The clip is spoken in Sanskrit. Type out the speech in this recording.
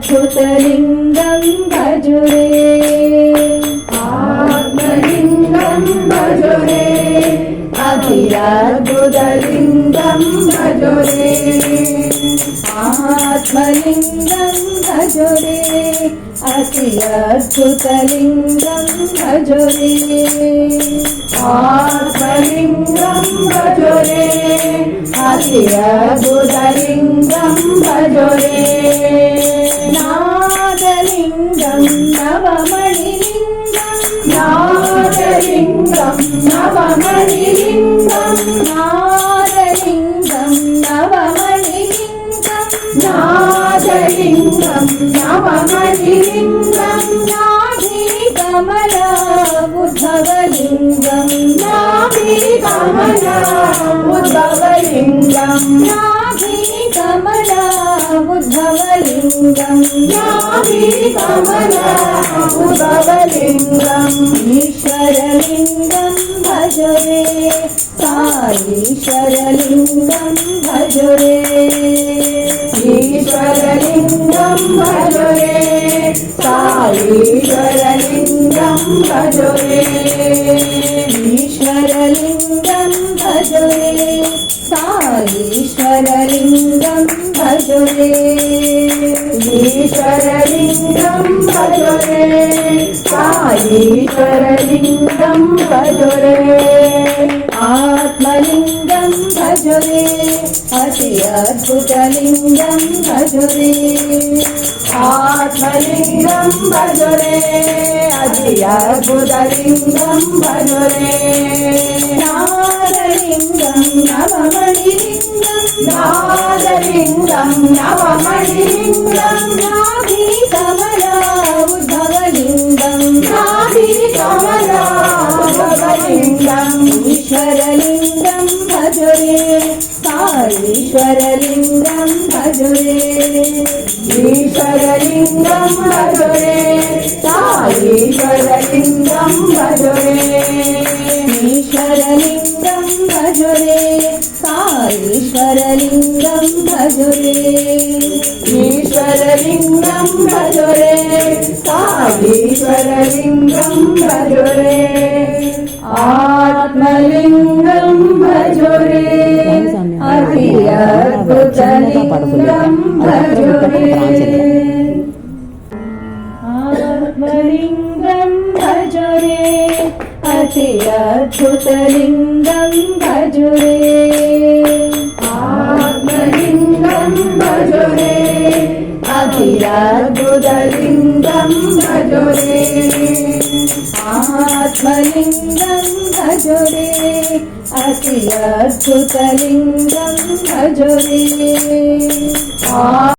अद्भुतलिङ्गं भजुरे आत्मलिङ्गं भजुरे अद्भुतलिङ्गं भजुरे आत्मलिङ्गं भजुरे अद्भुतलिङ्गं भजुरे आत्मलिङ्गं भजुरे अद्भुतलिङ्गं भजुरे नादलिङ्गं नवमणिलिङ्गं नादलिङ्गं नवमणिलिङ्गं नादलिङ्गं नवमणिलिङ्गं नादलिङ्गं नवमणिलिङ्गं नाभिकमला उद्धवलिङ्गं नाभिकमला उद्धवलिङ्गं नाभिकमला उद्धवलिङ्गं नाभिकमला उद्धवलिङ्गम् ईश्वरलिङ्गं भजरे साईश्वरलिङ्गं भजरे ईश्वरलिङ्गं भजरे साईश्वरलिङ्गं भजरे ईश्वरलिङ्गं भजरे साईश्वरलिङ्गं भजरे ईश्वरलिङ्गं भजरे साईश्वरलिङ्गं भजरे आत्मलिङ्गं भजरे अति अद्भुतलिङ्गं भजरे आत्मलिङ्गं भजरे अति अद्भुतलिङ्गं भजरे नादलिङ्गं नवमणिलिङ्गं नादलिङ्गं नवमणिलिङ्गं नाभिकमला उद्धवलिङ्गं नाभिकमला उद्धवलिङ्गं ईश्वरलिङ्गं भजरे साईश्वरलिङ्गं भजरे ईश्वरलिङ्गं भजरे साईश्वरलिङ्गं भजरे ईश्वरलिङ्गं भजरे साईश्वरलिङ्गं भजरे ईश्वरलिङ्गं भजरे साईश्वरलिङ्गं भजरे आत्मलिङ्गं भजरे अति अद्भुतलिङ्गं भजरे आत्मलिङ्गं भजरे अति अद्भुतलिङ्गं भजरे आत्मलिङ्गं भजरे अति अद्भुतलिङ्गं भजरे आत्मलिङ्गं भजरे अति अद्भुतलिङ्गं भजरे